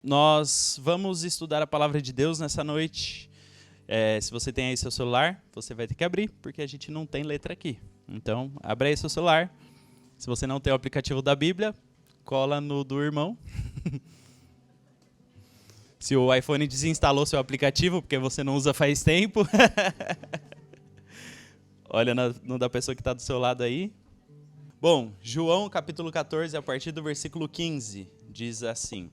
Nós vamos estudar a palavra de Deus nessa noite. Se você tem aí seu celular, você vai ter que abrir, porque a gente não tem letra aqui. Então, abre aí seu celular. Se você não tem o aplicativo da Bíblia, cola no do irmão. Se o iPhone desinstalou seu aplicativo, porque você não usa faz tempo. Olha no da pessoa que está do seu lado aí. Bom, João capítulo 14, a partir do versículo 15, diz assim: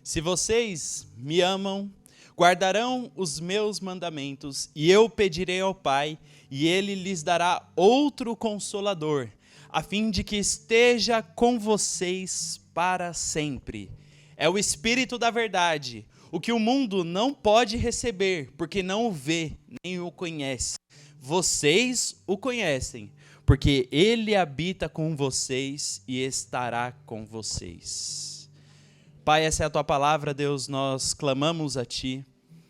Se vocês me amam, guardarão os meus mandamentos, e eu pedirei ao Pai, e ele lhes dará outro consolador, a fim de que esteja com vocês para sempre. É o Espírito da verdade, o que o mundo não pode receber, porque não o vê, nem o conhece. Vocês o conhecem, porque ele habita com vocês e estará com vocês. Pai, essa é a tua palavra, Deus, nós clamamos a ti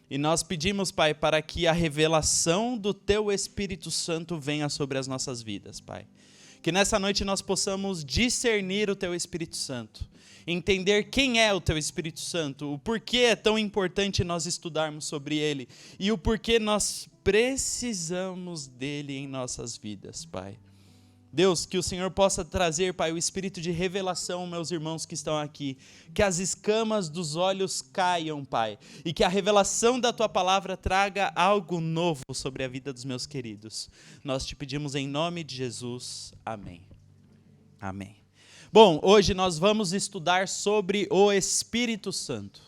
e nós pedimos, Pai, para que a revelação do teu Espírito Santo venha sobre as nossas vidas, Pai. Que nessa noite nós possamos discernir o teu Espírito Santo, entender quem é o teu Espírito Santo, o porquê é tão importante nós estudarmos sobre ele e o porquê nós precisamos dele em nossas vidas, Pai. Deus, que o Senhor possa trazer, Pai, o espírito de revelação, meus irmãos que estão aqui, que as escamas dos olhos caiam, Pai, e que a revelação da Tua palavra traga algo novo sobre a vida dos meus queridos. Nós te pedimos em nome de Jesus. Amém. Amém. Bom, hoje nós vamos estudar sobre o Espírito Santo.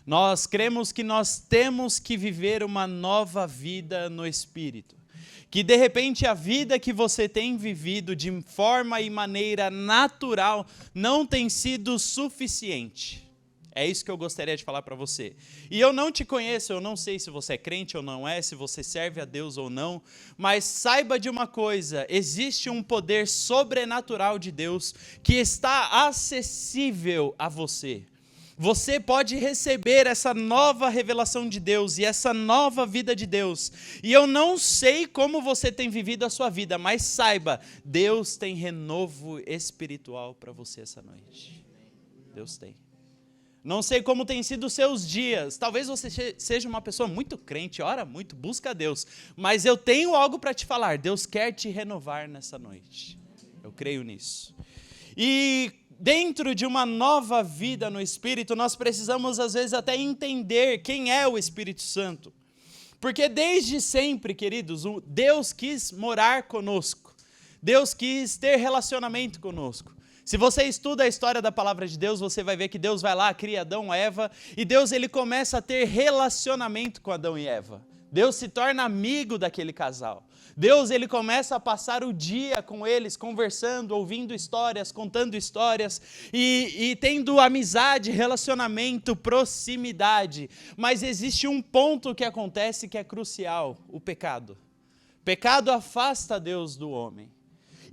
Nós cremos que nós temos que viver uma nova vida no Espírito. Que de repente a vida que você tem vivido de forma e maneira natural não tem sido suficiente. É isso que eu gostaria de falar para você. E eu não te conheço, eu não sei se você é crente ou não é, se você serve a Deus ou não, mas saiba de uma coisa, existe um poder sobrenatural de Deus que está acessível a você. Você pode receber essa nova revelação de Deus e essa nova vida de Deus. E eu não sei como você tem vivido a sua vida, mas saiba, Deus tem renovo espiritual para você essa noite. Deus tem. Não sei como tem sido os seus dias. Talvez você seja uma pessoa muito crente, ora muito, busca a Deus. Mas eu tenho algo para te falar. Deus quer te renovar nessa noite. Eu creio nisso. E dentro de uma nova vida no Espírito, nós precisamos às vezes até entender quem é o Espírito Santo. Porque desde sempre, queridos, Deus quis morar conosco. Deus quis ter relacionamento conosco. Se você estuda a história da palavra de Deus, você vai ver que Deus vai lá, cria Adão e Eva, e Deus ele começa a ter relacionamento com Adão e Eva. Deus se torna amigo daquele casal. Deus ele começa a passar o dia com eles, conversando, ouvindo histórias, contando histórias e tendo amizade, relacionamento, proximidade. Mas existe um ponto que acontece que é crucial, o pecado. O pecado afasta Deus do homem.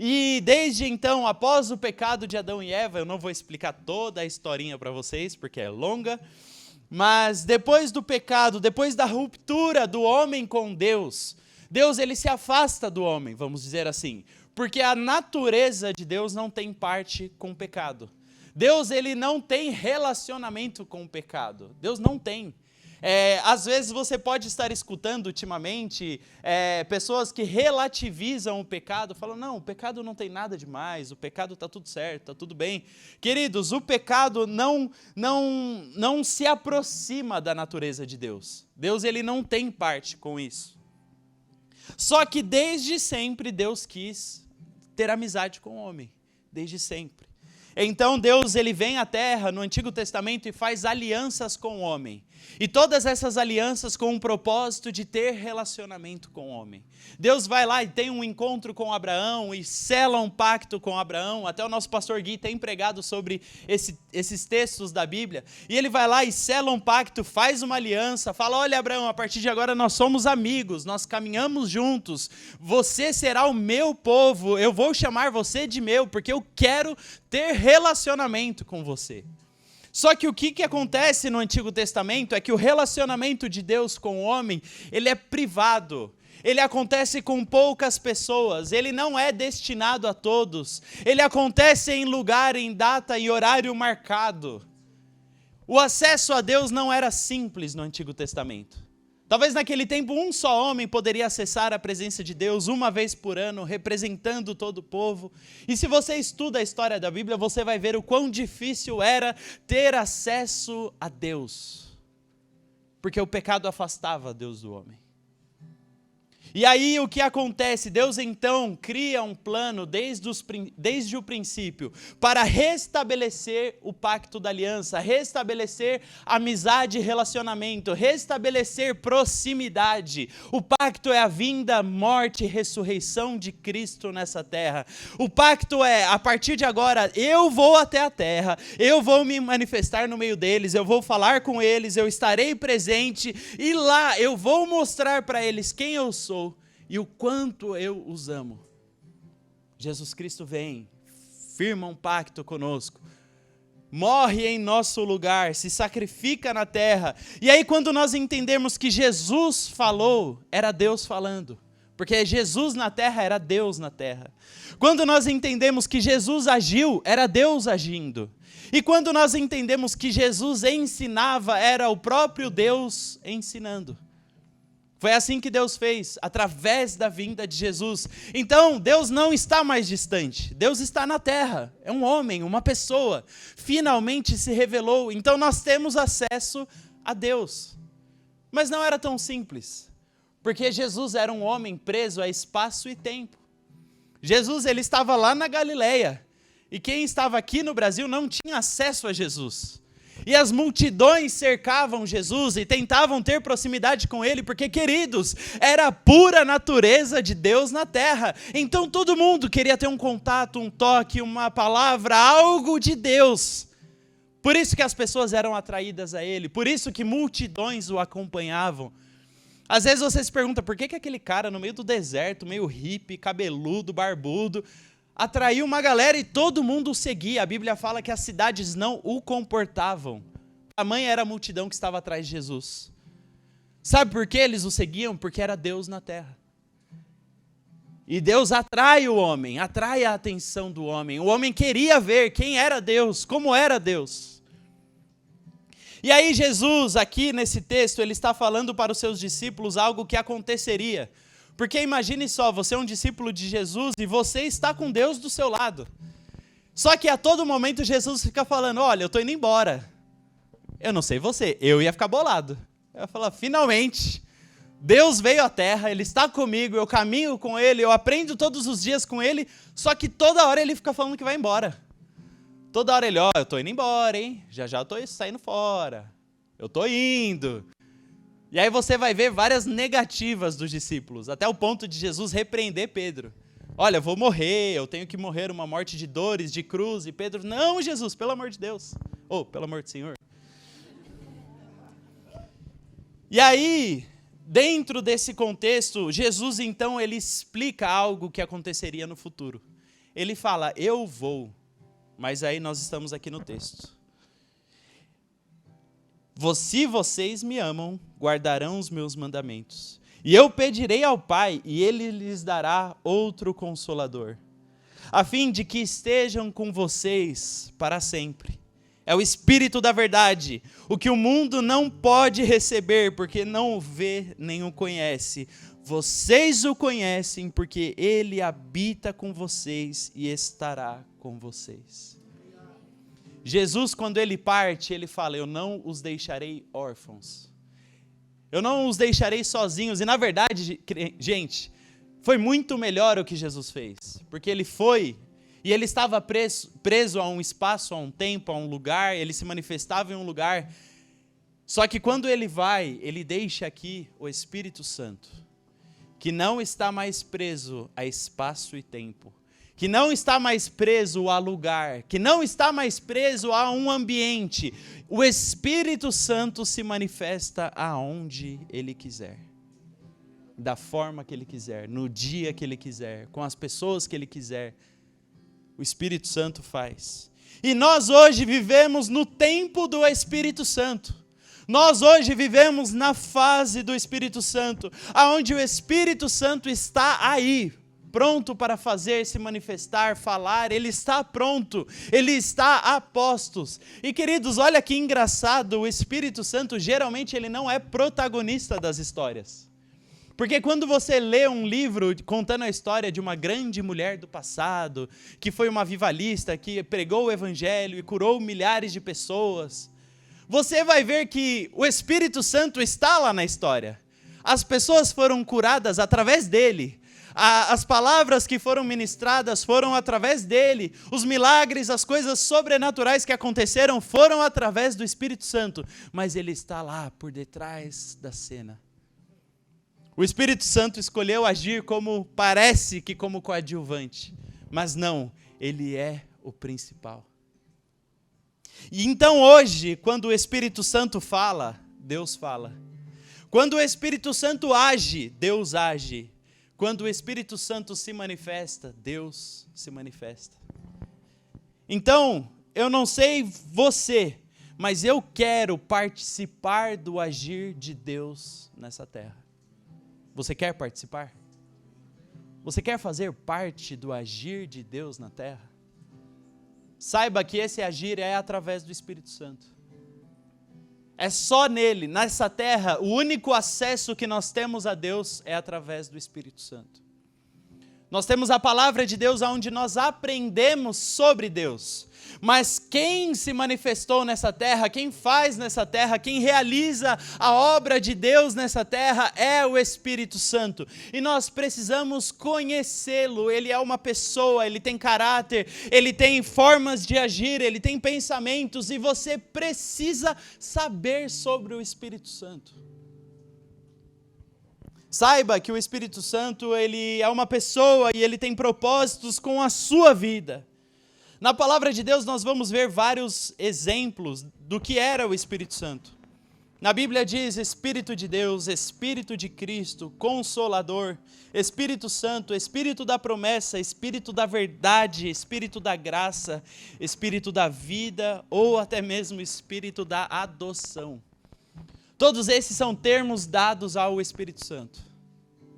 E desde então, após o pecado de Adão e Eva, eu não vou explicar toda a historinha para vocês, porque é longa, mas depois do pecado, depois da ruptura do homem com Deus, Deus ele se afasta do homem, vamos dizer assim, porque a natureza de Deus não tem parte com o pecado. Deus ele não tem relacionamento com o pecado, Deus não tem. Às vezes você pode estar escutando ultimamente pessoas que relativizam o pecado, falam, não, o pecado não tem nada demais, o pecado está tudo certo, está tudo bem. Queridos, o pecado não se aproxima da natureza de Deus. Deus ele não tem parte com isso. Só que desde sempre Deus quis ter amizade com o homem, desde sempre. Então Deus ele vem à terra no Antigo Testamento e faz alianças com o homem. E todas essas alianças com o propósito de ter relacionamento com o homem. Deus vai lá e tem um encontro com Abraão e sela um pacto com Abraão. Até o nosso pastor Gui tem pregado sobre esses textos da Bíblia. E ele vai lá e sela um pacto, faz uma aliança, fala, olha Abraão, a partir de agora nós somos amigos, nós caminhamos juntos. Você será o meu povo, eu vou chamar você de meu, porque eu quero ter relacionamento com você. Só que o que acontece no Antigo Testamento é que o relacionamento de Deus com o homem, ele é privado. Ele acontece com poucas pessoas, ele não é destinado a todos. Ele acontece em lugar, em data e horário marcado. O acesso a Deus não era simples no Antigo Testamento. Talvez naquele tempo um só homem poderia acessar a presença de Deus uma vez por ano, representando todo o povo. E se você estuda a história da Bíblia, você vai ver o quão difícil era ter acesso a Deus. Porque o pecado afastava Deus do homem. E aí o que acontece? Deus então cria um plano desde o princípio para restabelecer o pacto da aliança, restabelecer amizade e relacionamento, restabelecer proximidade. O pacto é a vinda, morte e ressurreição de Cristo nessa terra. O pacto é, a partir de agora, eu vou até a terra, eu vou me manifestar no meio deles, eu vou falar com eles, eu estarei presente e lá eu vou mostrar para eles quem eu sou e o quanto eu os amo. Jesus Cristo vem, firma um pacto conosco, morre em nosso lugar, se sacrifica na terra. E aí quando nós entendemos que Jesus falou, era Deus falando, porque Jesus na terra era Deus na terra. Quando nós entendemos que Jesus agiu, era Deus agindo. E quando nós entendemos que Jesus ensinava, era o próprio Deus ensinando. Foi assim que Deus fez, através da vinda de Jesus. Então, Deus não está mais distante. Deus está na terra. É um homem, uma pessoa. Finalmente se revelou. Então, nós temos acesso a Deus. Mas não era tão simples. Porque Jesus era um homem preso a espaço e tempo. Jesus, ele estava lá na Galileia. E quem estava aqui no Brasil não tinha acesso a Jesus. E as multidões cercavam Jesus e tentavam ter proximidade com ele, porque, queridos, era a pura natureza de Deus na terra. Então todo mundo queria ter um contato, um toque, uma palavra, algo de Deus. Por isso que as pessoas eram atraídas a ele, por isso que multidões o acompanhavam. Às vezes você se pergunta, por que aquele cara no meio do deserto, meio hippie, cabeludo, barbudo, atraiu uma galera e todo mundo o seguia. A Bíblia fala que as cidades não o comportavam. Tamanha era a multidão que estava atrás de Jesus. Sabe por que eles o seguiam? Porque era Deus na terra. E Deus atrai o homem, atrai a atenção do homem. O homem queria ver quem era Deus, como era Deus. E aí Jesus, aqui nesse texto, ele está falando para os seus discípulos algo que aconteceria. Porque imagine só, você é um discípulo de Jesus e você está com Deus do seu lado. Só que a todo momento Jesus fica falando, olha, eu estou indo embora. Eu não sei você, eu ia ficar bolado. Eu ia falar, finalmente, Deus veio à terra, Ele está comigo, eu caminho com Ele, eu aprendo todos os dias com Ele, só que toda hora Ele fica falando que vai embora. Toda hora Ele, eu estou indo embora, hein? Já eu estou saindo fora. Eu estou indo. E aí você vai ver várias negativas dos discípulos, até o ponto de Jesus repreender Pedro. Olha, eu vou morrer, eu tenho que morrer uma morte de dores, de cruz. E Pedro, não, Jesus, pelo amor de Deus. Pelo amor do Senhor. E aí, dentro desse contexto, Jesus então, ele explica algo que aconteceria no futuro. Ele fala, eu vou, mas aí nós estamos aqui no texto. Se vocês me amam, guardarão os meus mandamentos. E eu pedirei ao Pai, e Ele lhes dará outro Consolador, a fim de que estejam com vocês para sempre. É o Espírito da verdade, o que o mundo não pode receber, porque não o vê nem o conhece. Vocês o conhecem, porque Ele habita com vocês e estará com vocês. Jesus, quando Ele parte, Ele fala, eu não os deixarei órfãos. Eu não os deixarei sozinhos. E na verdade, gente, foi muito melhor o que Jesus fez. Porque Ele foi, e Ele estava preso a um espaço, a um tempo, a um lugar, Ele se manifestava em um lugar. Só que quando Ele vai, Ele deixa aqui o Espírito Santo, que não está mais preso a espaço e tempo, que não está mais preso a lugar, que não está mais preso a um ambiente. O Espírito Santo se manifesta aonde Ele quiser, da forma que Ele quiser, no dia que Ele quiser, com as pessoas que Ele quiser. O Espírito Santo faz. E nós hoje vivemos no tempo do Espírito Santo. Nós hoje vivemos na fase do Espírito Santo, aonde o Espírito Santo está aí, pronto para fazer, se manifestar, falar, ele está pronto, ele está a postos. E queridos, olha que engraçado, o Espírito Santo geralmente ele não é protagonista das histórias. Porque quando você lê um livro contando a história de uma grande mulher do passado, que foi uma avivalista, que pregou o evangelho e curou milhares de pessoas, você vai ver que o Espírito Santo está lá na história. As pessoas foram curadas através dele. As palavras que foram ministradas foram através dele. Os milagres, as coisas sobrenaturais que aconteceram foram através do Espírito Santo. Mas ele está lá por detrás da cena. O Espírito Santo escolheu agir parece que como coadjuvante. Mas não, ele é o principal. E então hoje, quando o Espírito Santo fala, Deus fala. Quando o Espírito Santo age, Deus age. Quando o Espírito Santo se manifesta, Deus se manifesta. Então, eu não sei você, mas eu quero participar do agir de Deus nessa terra. Você quer participar? Você quer fazer parte do agir de Deus na terra? Saiba que esse agir é através do Espírito Santo. É só nele, nessa terra, o único acesso que nós temos a Deus é através do Espírito Santo. Nós temos a palavra de Deus onde nós aprendemos sobre Deus. Mas quem se manifestou nessa terra, quem faz nessa terra, quem realiza a obra de Deus nessa terra é o Espírito Santo. E nós precisamos conhecê-lo. Ele é uma pessoa, ele tem caráter, ele tem formas de agir, ele tem pensamentos. E você precisa saber sobre o Espírito Santo. Saiba que o Espírito Santo, ele é uma pessoa e ele tem propósitos com a sua vida. Na palavra de Deus nós vamos ver vários exemplos do que era o Espírito Santo. Na Bíblia diz Espírito de Deus, Espírito de Cristo, Consolador, Espírito Santo, Espírito da promessa, Espírito da verdade, Espírito da graça, Espírito da vida ou até mesmo Espírito da adoção. Todos esses são termos dados ao Espírito Santo.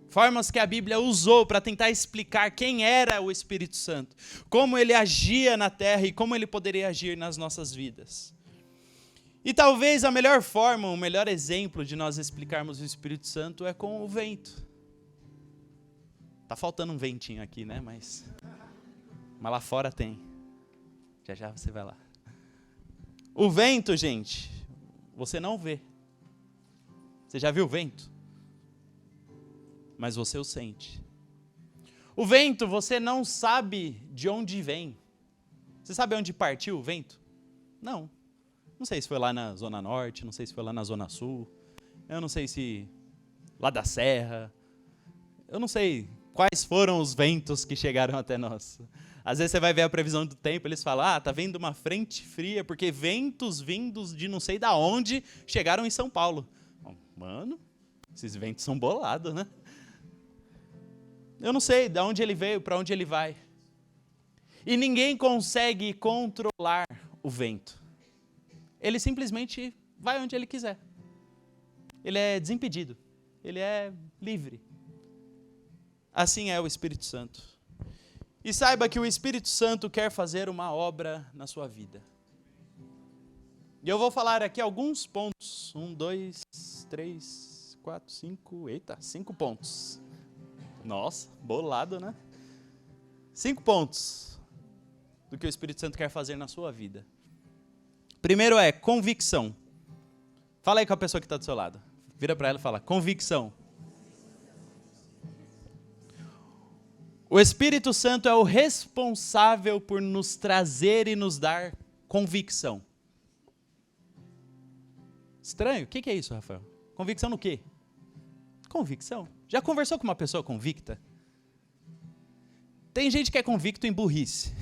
Formas que a Bíblia usou para tentar explicar quem era o Espírito Santo, como ele agia na terra e como ele poderia agir nas nossas vidas. E talvez a melhor forma, o melhor exemplo de nós explicarmos o Espírito Santo é com o vento. Tá faltando um ventinho aqui, né? Mas lá fora tem. Já já você vai lá. O vento, gente, você não vê. Você já viu o vento? Mas você o sente. O vento, você não sabe de onde vem. Você sabe onde partiu o vento? Não. Não sei se foi lá na Zona Norte, não sei se foi lá na Zona Sul. Eu não sei se lá da Serra. Eu não sei quais foram os ventos que chegaram até nós. Às vezes você vai ver a previsão do tempo, eles falam, tá vindo uma frente fria, porque ventos vindos de não sei da onde chegaram em São Paulo. Mano, esses ventos são bolados, né? Eu não sei de onde ele veio, para onde ele vai. E ninguém consegue controlar o vento. Ele simplesmente vai onde ele quiser. Ele é desimpedido. Ele é livre. Assim é o Espírito Santo. E saiba que o Espírito Santo quer fazer uma obra na sua vida. E eu vou falar aqui alguns pontos. 1, 2, 3, 4, 5. Eita, 5 pontos. Nossa, bolado, né? 5 pontos do que o Espírito Santo quer fazer na sua vida. Primeiro é convicção. Fala aí com a pessoa que está do seu lado. Vira para ela e fala, convicção. O Espírito Santo é o responsável por nos trazer e nos dar convicção. Estranho? O que é isso, Rafael? Convicção no quê? Convicção. Já conversou com uma pessoa convicta? Tem gente que é convicto em burrice.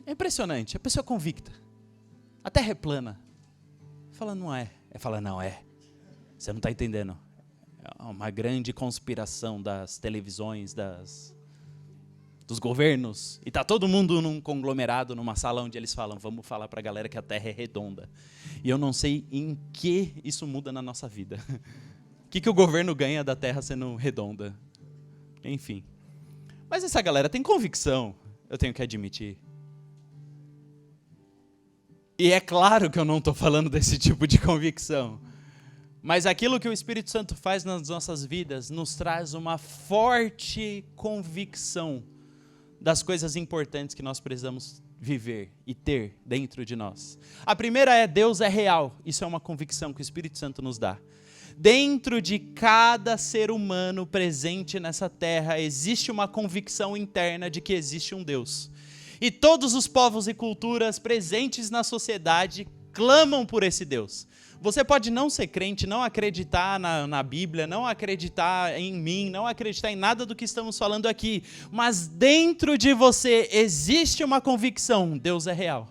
É impressionante. A pessoa é convicta. A terra é plana. Fala, não é. Fala, não é. Você não está entendendo. É uma grande conspiração das televisões, dos governos. E está todo mundo num conglomerado, numa sala onde eles falam, vamos falar para a galera que a terra é redonda. E eu não sei em que isso muda na nossa vida. que o governo ganha da Terra sendo redonda? Enfim. Mas essa galera tem convicção, eu tenho que admitir. E é claro que eu não estou falando desse tipo de convicção. Mas aquilo que o Espírito Santo faz nas nossas vidas nos traz uma forte convicção das coisas importantes que nós precisamos viver e ter dentro de nós. A primeira é: Deus é real. Isso é uma convicção que o Espírito Santo nos dá. Dentro de cada ser humano presente nessa terra existe uma convicção interna de que existe um Deus. E todos os povos e culturas presentes na sociedade clamam por esse Deus. Você pode não ser crente, não acreditar na Bíblia, não acreditar em mim, não acreditar em nada do que estamos falando aqui, mas dentro de você existe uma convicção: Deus é real.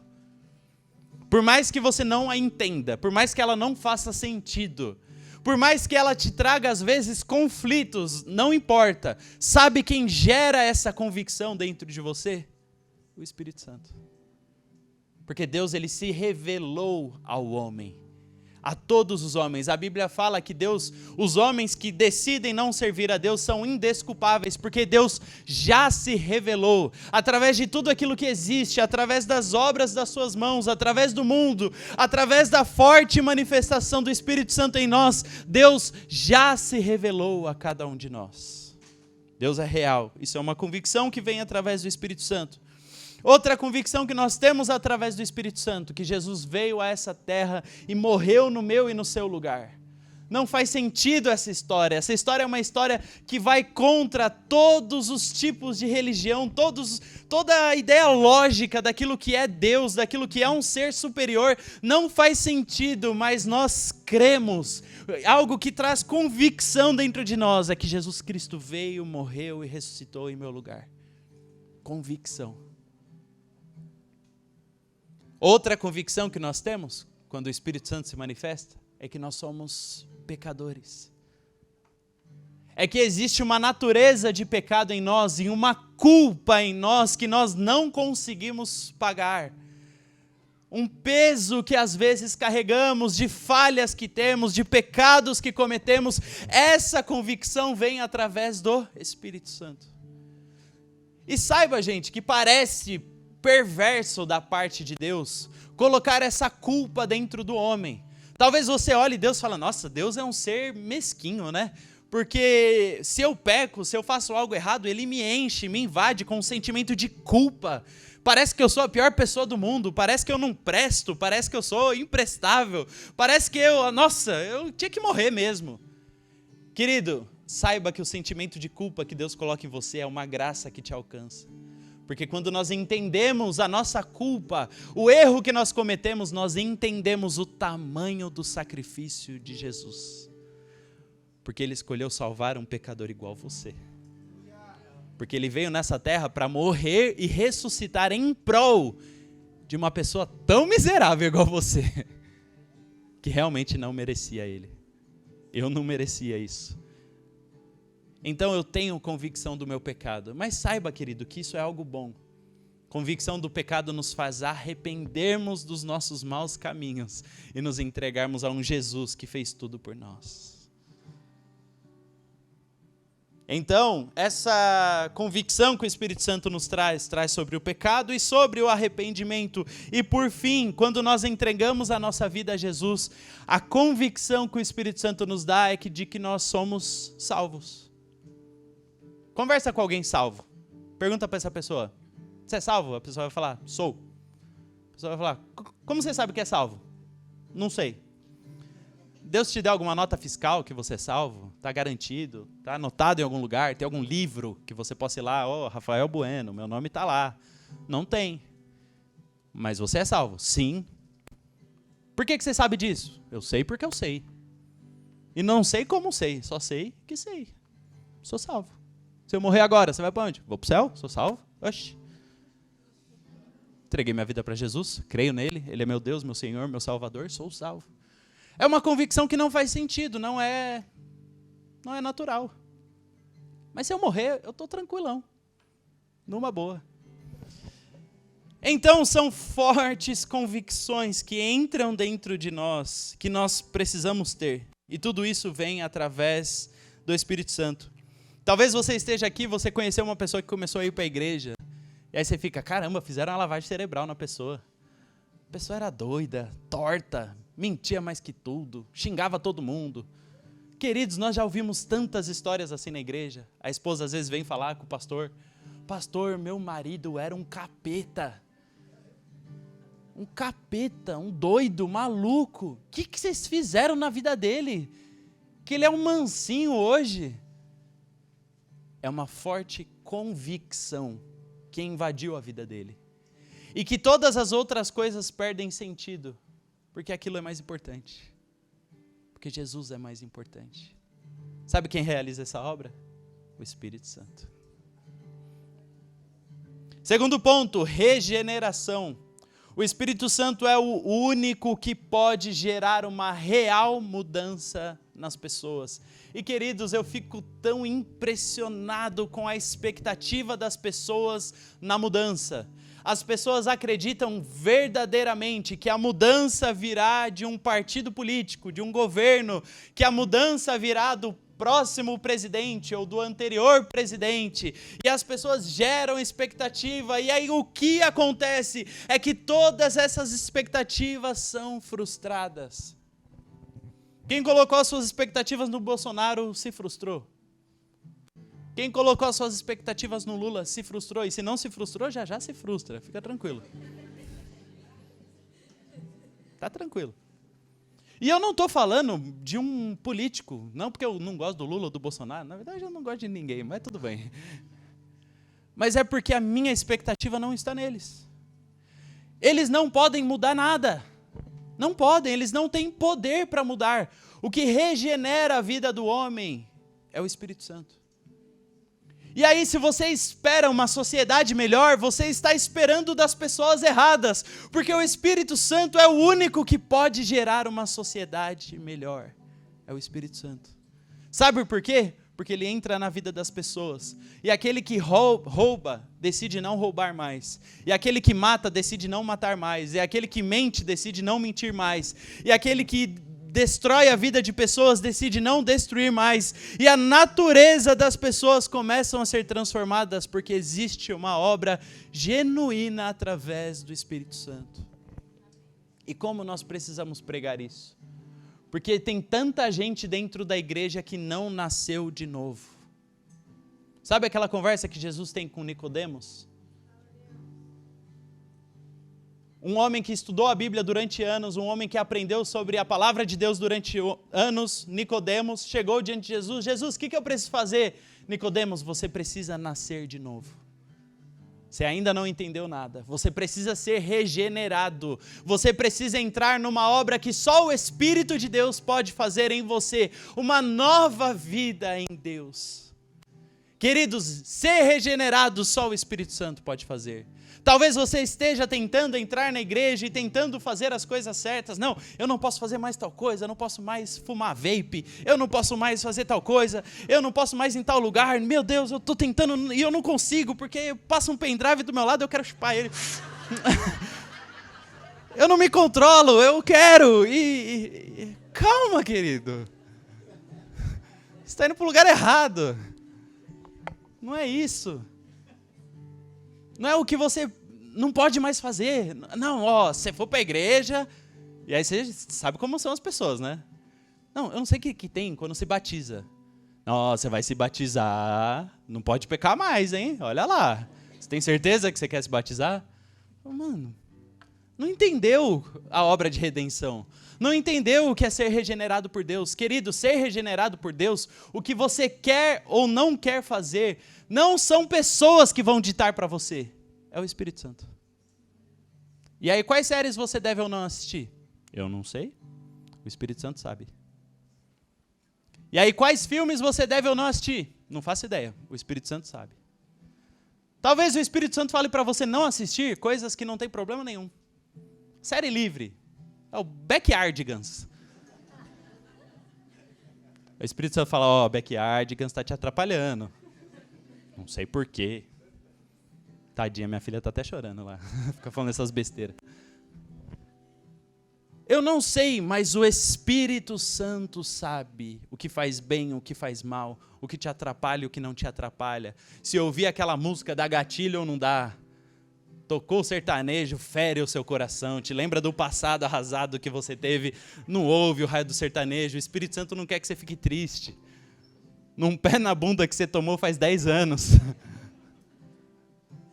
Por mais que você não a entenda, por mais que ela não faça sentido, por mais que ela te traga às vezes conflitos, não importa. Sabe quem gera essa convicção dentro de você? O Espírito Santo. Porque Deus, ele se revelou ao homem, a todos os homens. A Bíblia fala que Deus, os homens que decidem não servir a Deus são indesculpáveis, porque Deus já se revelou através de tudo aquilo que existe, através das obras das suas mãos, através do mundo, através da forte manifestação do Espírito Santo em nós. Deus já se revelou a cada um de nós. Deus é real. Isso é uma convicção que vem através do Espírito Santo. Outra convicção que nós temos através do Espírito Santo: que Jesus veio a essa terra e morreu no meu e no seu lugar. Não faz sentido essa história. Essa história é uma história que vai contra todos os tipos de religião, toda a ideia lógica daquilo que é Deus, daquilo que é um ser superior. Não faz sentido, mas nós cremos. Algo que traz convicção dentro de nós é que Jesus Cristo veio, morreu e ressuscitou em meu lugar. Convicção. Outra convicção que nós temos, quando o Espírito Santo se manifesta, é que nós somos pecadores. É que existe uma natureza de pecado em nós e uma culpa em nós que nós não conseguimos pagar. Um peso que às vezes carregamos, de falhas que temos, de pecados que cometemos. Essa convicção vem através do Espírito Santo. E saiba, gente, que parece perverso da parte de Deus colocar essa culpa dentro do homem. Talvez você olhe Deus e fale: nossa, Deus é um ser mesquinho, né? Porque se eu peco, se eu faço algo errado, ele me enche, me invade com um sentimento de culpa. Parece que eu sou a pior pessoa do mundo, parece que eu não presto, parece que eu sou imprestável, parece que eu tinha que morrer mesmo. Querido, saiba que o sentimento de culpa que Deus coloca em você é uma graça que te alcança. Porque quando nós entendemos a nossa culpa, o erro que nós cometemos, nós entendemos o tamanho do sacrifício de Jesus. Porque Ele escolheu salvar um pecador igual você. Porque Ele veio nessa terra para morrer e ressuscitar em prol de uma pessoa tão miserável igual você, que realmente não merecia Ele. Eu não merecia isso. Então eu tenho convicção do meu pecado. Mas saiba, querido, que isso é algo bom. Convicção do pecado nos faz arrependermos dos nossos maus caminhos e nos entregarmos a um Jesus que fez tudo por nós. Então, essa convicção que o Espírito Santo nos traz sobre o pecado e sobre o arrependimento. E por fim, quando nós entregamos a nossa vida a Jesus, a convicção que o Espírito Santo nos dá é de que nós somos salvos. Conversa com alguém salvo. Pergunta para essa pessoa: você é salvo? A pessoa vai falar: sou. A pessoa vai falar: como você sabe que é salvo? Não sei. Deus te deu alguma nota fiscal que você é salvo? Está garantido? Está anotado em algum lugar? Tem algum livro que você possa ir lá? Rafael Bueno, meu nome está lá. Não tem. Mas você é salvo? Sim. Por que você sabe disso? Eu sei porque eu sei. E não sei como sei, só sei que sei. Sou salvo. Se eu morrer agora, você vai para onde? Vou para o céu? Sou salvo? Oxi. Entreguei minha vida para Jesus, creio nele, ele é meu Deus, meu Senhor, meu Salvador, sou salvo. É uma convicção que não faz sentido, não é natural. Mas se eu morrer, eu estou tranquilão, numa boa. Então são fortes convicções que entram dentro de nós, que nós precisamos ter. E tudo isso vem através do Espírito Santo. Talvez você esteja aqui, você conheceu uma pessoa que começou a ir para a igreja, e aí você fica, caramba, fizeram uma lavagem cerebral na pessoa. A pessoa era doida, torta, mentia mais que tudo, xingava todo mundo. Queridos, nós já ouvimos tantas histórias assim na igreja. A esposa às vezes vem falar com o pastor, pastor, meu marido era um capeta. Um capeta, um doido, maluco. O que vocês fizeram na vida dele? Que ele é um mansinho hoje. É uma forte convicção que invadiu a vida dele. E que todas as outras coisas perdem sentido, porque aquilo é mais importante. Porque Jesus é mais importante. Sabe quem realiza essa obra? O Espírito Santo. Segundo ponto, regeneração. O Espírito Santo é o único que pode gerar uma real mudança nas pessoas. E queridos, eu fico tão impressionado com a expectativa das pessoas na mudança. As pessoas acreditam verdadeiramente que a mudança virá de um partido político, de um governo, que a mudança virá do próximo presidente ou do anterior presidente, e as pessoas geram expectativa, e aí o que acontece é que todas essas expectativas são frustradas. Quem colocou as suas expectativas no Bolsonaro se frustrou. Quem colocou as suas expectativas no Lula se frustrou, e se não se frustrou, já se frustra, fica tranquilo. Tá tranquilo. E eu não estou falando de um político, não porque eu não gosto do Lula ou do Bolsonaro, na verdade eu não gosto de ninguém, mas tudo bem. Mas é porque a minha expectativa não está neles. Eles não podem mudar nada. Não podem, eles não têm poder para mudar. O que regenera a vida do homem é o Espírito Santo. E aí, se você espera uma sociedade melhor, você está esperando das pessoas erradas, porque o Espírito Santo é o único que pode gerar uma sociedade melhor. É o Espírito Santo. Sabe por quê? Porque ele entra na vida das pessoas. E aquele que rouba, decide não roubar mais. E aquele que mata, decide não matar mais. E aquele que mente, decide não mentir mais. E aquele que destrói a vida de pessoas, decide não destruir mais. E a natureza das pessoas começam a ser transformadas porque existe uma obra genuína através do Espírito Santo. E como nós precisamos pregar isso? Porque tem tanta gente dentro da igreja que não nasceu de novo. Sabe aquela conversa que Jesus tem com Nicodemos? Um homem que estudou a Bíblia durante anos, um homem que aprendeu sobre a palavra de Deus durante anos, Nicodemos, chegou diante de Jesus. Jesus, o que eu preciso fazer? Nicodemos, você precisa nascer de novo. Você ainda não entendeu nada. Você precisa ser regenerado. Você precisa entrar numa obra que só o Espírito de Deus pode fazer em você. Uma nova vida em Deus. Queridos, ser regenerado só o Espírito Santo pode fazer. Talvez você esteja tentando entrar na igreja e tentando fazer as coisas certas. Não, eu não posso fazer mais tal coisa, eu não posso mais fumar vape, eu não posso mais fazer tal coisa, eu não posso mais em tal lugar. Meu Deus, eu estou tentando e eu não consigo, porque passa um pendrive do meu lado e eu quero chupar ele. Eu não me controlo, eu quero. Calma, querido. Você está indo para o lugar errado. Não é isso. Não é o que você não pode mais fazer. Não, você for para a igreja, e aí você sabe como são as pessoas, né? Não, eu não sei o que tem quando se batiza. Não, você vai se batizar, não pode pecar mais, hein? Olha lá. Você tem certeza que você quer se batizar? Mano, não entendeu a obra de redenção. Não entendeu o que é ser regenerado por Deus. Querido, ser regenerado por Deus, o que você quer ou não quer fazer, não são pessoas que vão ditar para você. É o Espírito Santo. E aí, quais séries você deve ou não assistir? Eu não sei. O Espírito Santo sabe. E aí, quais filmes você deve ou não assistir? Não faço ideia. O Espírito Santo sabe. Talvez o Espírito Santo fale para você não assistir coisas que não tem problema nenhum. Série livre. É o Backyardigans. O Espírito Santo fala, Backyardigans está te atrapalhando. Não sei por quê. Tadinha, minha filha está até chorando lá. Fica falando essas besteiras. Eu não sei, mas o Espírito Santo sabe o que faz bem, o que faz mal, o que te atrapalha e o que não te atrapalha. Se ouvir aquela música dá gatilho ou não dá. Tocou o sertanejo, fere o seu coração, te lembra do passado arrasado que você teve, não ouve o raio do sertanejo. O Espírito Santo não quer que você fique triste. Num pé na bunda que você tomou faz 10 anos.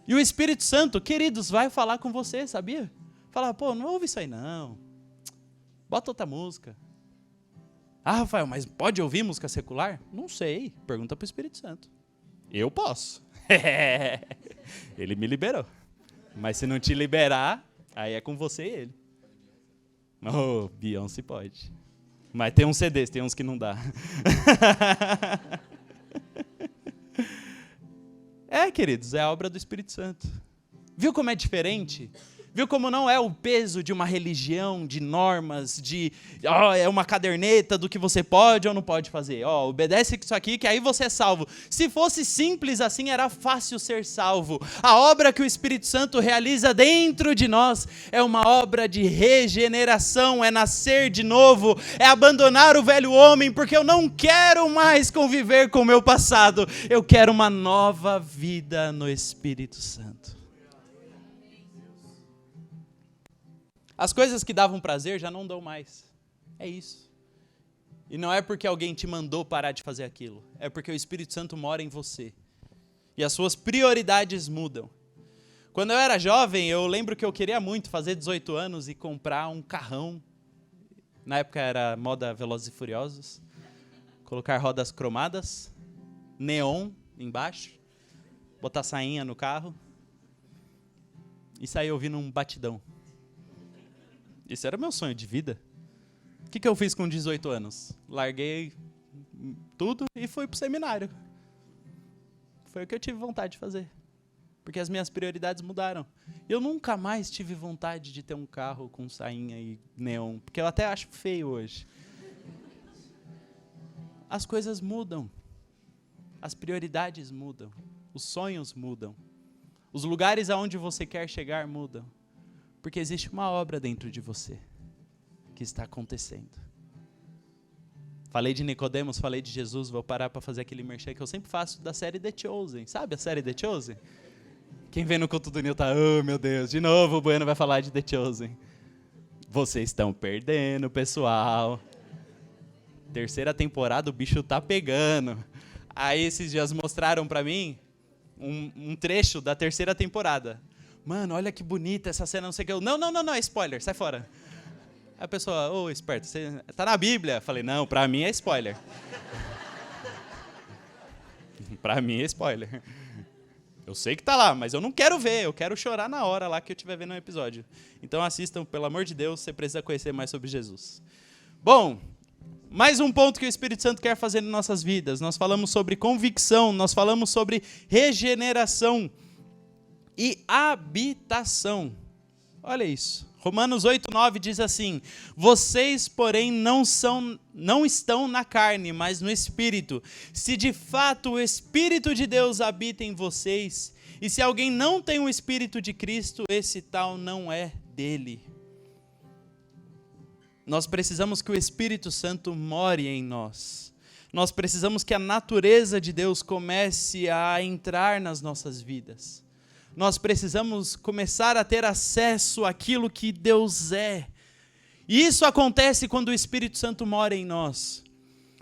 E o Espírito Santo, queridos, vai falar com você, sabia? Falar, pô, não ouve isso aí não. Bota outra música. Ah, Rafael, mas pode ouvir música secular? Não sei, pergunta para o Espírito Santo. Eu posso. Ele me liberou. Mas se não te liberar, aí é com você e ele. Oh, Beyoncé pode. Mas tem uns CDs, tem uns que não dá. Queridos, é a obra do Espírito Santo. Viu como é diferente? Viu como não é o peso de uma religião, de normas, é uma caderneta do que você pode ou não pode fazer. Obedece isso aqui que aí você é salvo. Se fosse simples assim, era fácil ser salvo. A obra que o Espírito Santo realiza dentro de nós é uma obra de regeneração, é nascer de novo, é abandonar o velho homem, porque eu não quero mais conviver com o meu passado. Eu quero uma nova vida no Espírito Santo. As coisas que davam prazer já não dão mais. É isso. E não é porque alguém te mandou parar de fazer aquilo. É porque o Espírito Santo mora em você. E as suas prioridades mudam. Quando eu era jovem, eu lembro que eu queria muito fazer 18 anos e comprar um carrão. Na época era moda Velozes e Furiosos. Colocar rodas cromadas, neon embaixo, botar sainha no carro e sair ouvindo um batidão. Esse era meu sonho de vida. O que eu fiz com 18 anos? Larguei tudo e fui para o seminário. Foi o que eu tive vontade de fazer. Porque as minhas prioridades mudaram. Eu nunca mais tive vontade de ter um carro com sainha e neon. Porque eu até acho feio hoje. As coisas mudam. As prioridades mudam. Os sonhos mudam. Os lugares aonde você quer chegar mudam. Porque existe uma obra dentro de você que está acontecendo. Falei de Nicodemos, falei de Jesus, vou parar para fazer aquele merchan que eu sempre faço da série The Chosen. Sabe a série The Chosen? Quem vê no culto do Nil tá, oh meu Deus, de novo o Bueno vai falar de The Chosen. Vocês estão perdendo, pessoal. 3ª temporada o bicho tá pegando. Aí esses dias mostraram para mim um trecho da 3ª temporada. Mano, olha que bonita essa cena, não sei o que. Não, é spoiler, sai fora. Aí a pessoa, esperto, você tá na Bíblia? Falei, não, pra mim é spoiler. Pra mim é spoiler. Eu sei que tá lá, mas eu não quero ver, eu quero chorar na hora lá que eu estiver vendo um episódio. Então assistam, pelo amor de Deus, você precisa conhecer mais sobre Jesus. Bom, mais um ponto que o Espírito Santo quer fazer em nossas vidas. Nós falamos sobre convicção, nós falamos sobre regeneração e habitação. Olha isso. Romanos 8:9 diz assim: vocês, porém, não estão na carne, mas no Espírito. Se de fato o Espírito de Deus habita em vocês, e se alguém não tem o Espírito de Cristo, esse tal não é dele. Nós precisamos que o Espírito Santo more em nós. Nós precisamos que a natureza de Deus comece a entrar nas nossas vidas. Nós precisamos começar a ter acesso àquilo que Deus é. E isso acontece quando o Espírito Santo mora em nós.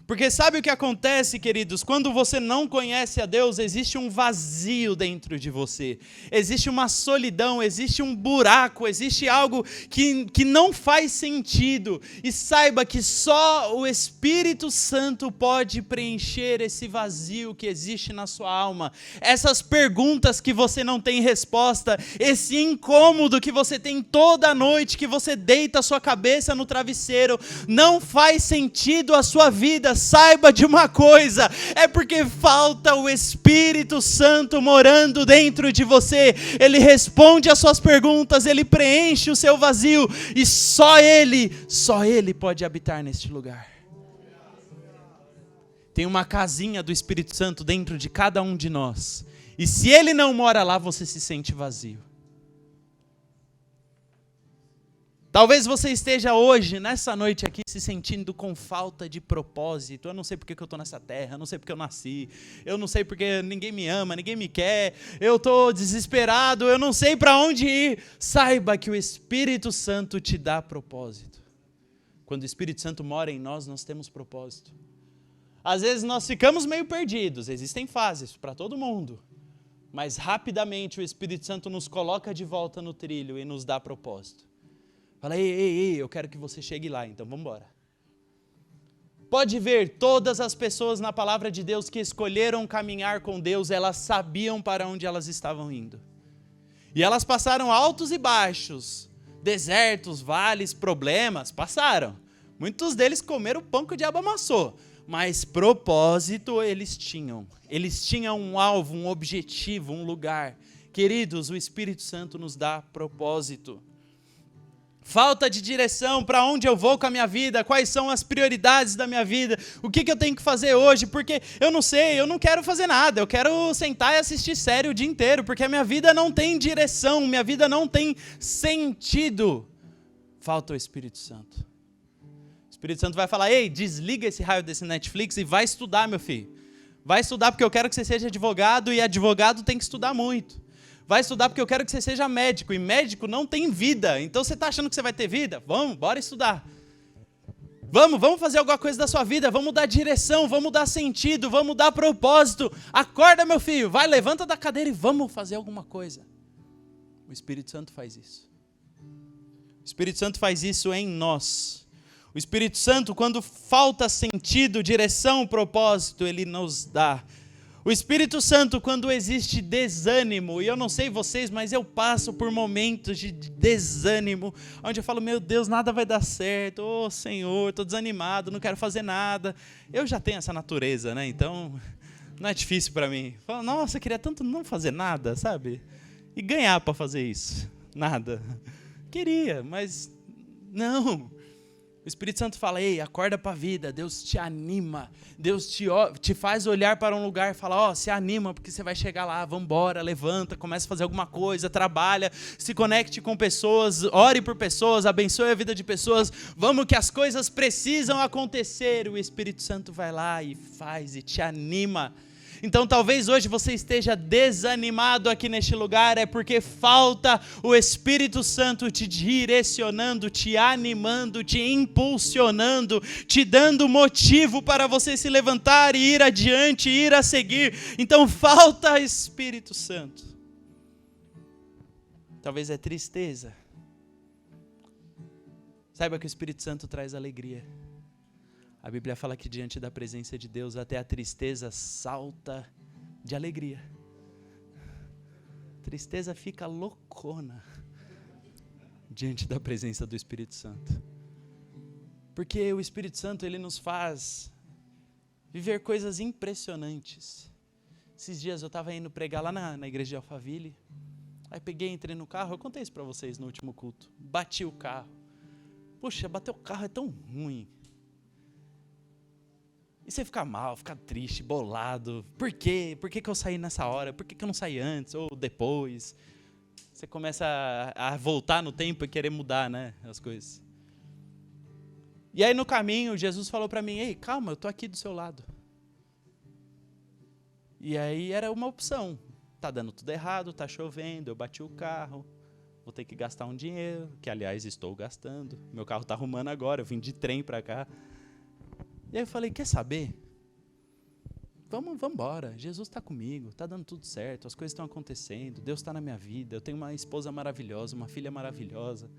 Porque sabe o que acontece, queridos? Quando você não conhece a Deus, existe um vazio dentro de você. Existe uma solidão, existe um buraco, existe algo que não faz sentido. E saiba que só o Espírito Santo pode preencher esse vazio que existe na sua alma. Essas perguntas que você não tem resposta, esse incômodo que você tem toda noite, que você deita a sua cabeça no travesseiro, não faz sentido a sua vida. Saiba de uma coisa, é porque falta o Espírito Santo morando dentro de você. Ele responde às suas perguntas, ele preenche o seu vazio e só Ele pode habitar neste lugar. Tem uma casinha do Espírito Santo dentro de cada um de nós. E se Ele não mora lá, você se sente vazio. Talvez você esteja hoje, nessa noite aqui, se sentindo com falta de propósito. Eu não sei porque que eu estou nessa terra, eu não sei porque eu nasci, eu não sei porque ninguém me ama, ninguém me quer, eu estou desesperado, eu não sei para onde ir. Saiba que o Espírito Santo te dá propósito. Quando o Espírito Santo mora em nós, nós temos propósito. Às vezes nós ficamos meio perdidos, existem fases para todo mundo, mas rapidamente o Espírito Santo nos coloca de volta no trilho e nos dá propósito. Fala, ei, eu quero que você chegue lá, então vamos embora. Pode ver, todas as pessoas na palavra de Deus que escolheram caminhar com Deus, elas sabiam para onde elas estavam indo. E elas passaram altos e baixos, desertos, vales, problemas, passaram. Muitos deles comeram o pão que o diabo amassou, mas propósito eles tinham. Eles tinham um alvo, um objetivo, um lugar. Queridos, o Espírito Santo nos dá propósito. Falta de direção, para onde eu vou com a minha vida, quais são as prioridades da minha vida, o que eu tenho que fazer hoje, porque eu não sei, eu não quero fazer nada, eu quero sentar e assistir série o dia inteiro, porque a minha vida não tem direção, minha vida não tem sentido. Falta o Espírito Santo. O Espírito Santo vai falar, ei, desliga esse raio desse Netflix e vai estudar, meu filho. Vai estudar porque eu quero que você seja advogado e advogado tem que estudar muito. Vai estudar porque eu quero que você seja médico, e médico não tem vida. Então você está achando que você vai ter vida? Vamos, bora estudar. Vamos fazer alguma coisa da sua vida, vamos dar direção, vamos dar sentido, vamos dar propósito. Acorda, meu filho, vai, levanta da cadeira e vamos fazer alguma coisa. O Espírito Santo faz isso. O Espírito Santo faz isso em nós. O Espírito Santo, quando falta sentido, direção, propósito, ele nos dá. O Espírito Santo, quando existe desânimo, e eu não sei vocês, mas eu passo por momentos de desânimo, onde eu falo, meu Deus, nada vai dar certo, ô Senhor, estou desanimado, não quero fazer nada. Eu já tenho essa natureza, né? Então não é difícil para mim. Falo, nossa, eu queria tanto não fazer nada, sabe? E ganhar para fazer isso, nada. Queria, mas não. O Espírito Santo fala, ei, acorda para a vida, Deus te anima, Deus te faz olhar para um lugar e fala, se anima porque você vai chegar lá, vamos embora, levanta, começa a fazer alguma coisa, trabalha, se conecte com pessoas, ore por pessoas, abençoe a vida de pessoas, vamos que as coisas precisam acontecer. O Espírito Santo vai lá e faz e te anima. Então talvez hoje você esteja desanimado aqui neste lugar, é porque falta o Espírito Santo te direcionando, te animando, te impulsionando, te dando motivo para você se levantar e ir adiante, ir a seguir. Então falta Espírito Santo. Talvez é tristeza. Saiba que o Espírito Santo traz alegria. A Bíblia fala que diante da presença de Deus até a tristeza salta de alegria. Tristeza fica loucona diante da presença do Espírito Santo. Porque o Espírito Santo, ele nos faz viver coisas impressionantes. Esses dias eu estava indo pregar lá na igreja de Alphaville. Aí peguei, entrei no carro, eu contei isso para vocês no último culto. Bati o carro. Puxa, bater o carro é tão ruim. E você fica mal, fica triste, bolado. Por quê? Por que eu saí nessa hora? Por que eu não saí antes ou depois? Você começa a voltar no tempo e querer mudar, né, as coisas. E aí no caminho, Jesus falou para mim, ei, calma, eu estou aqui do seu lado. E aí era uma opção. Tá dando tudo errado, tá chovendo, eu bati o carro. Vou ter que gastar um dinheiro, que aliás estou gastando. Meu carro está arrumando agora, eu vim de trem para cá. E aí eu falei, quer saber? Vamos embora, Jesus está comigo, está dando tudo certo, as coisas estão acontecendo, Deus está na minha vida, eu tenho uma esposa maravilhosa, uma filha maravilhosa.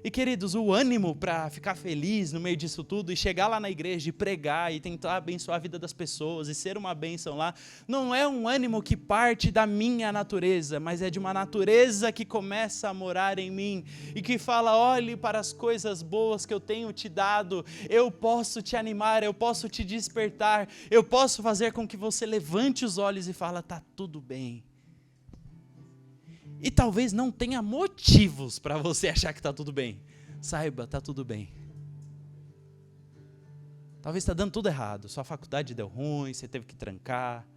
E queridos, o ânimo para ficar feliz no meio disso tudo e chegar lá na igreja e pregar e tentar abençoar a vida das pessoas e ser uma bênção lá, não é um ânimo que parte da minha natureza, mas é de uma natureza que começa a morar em mim e que fala, olhe para as coisas boas que eu tenho te dado, eu posso te animar, eu posso te despertar, eu posso fazer com que você levante os olhos e fala, tá tudo bem. E talvez não tenha motivos para você achar que está tudo bem. Saiba, está tudo bem. Talvez está dando tudo errado. Sua faculdade deu ruim, você teve que trancar.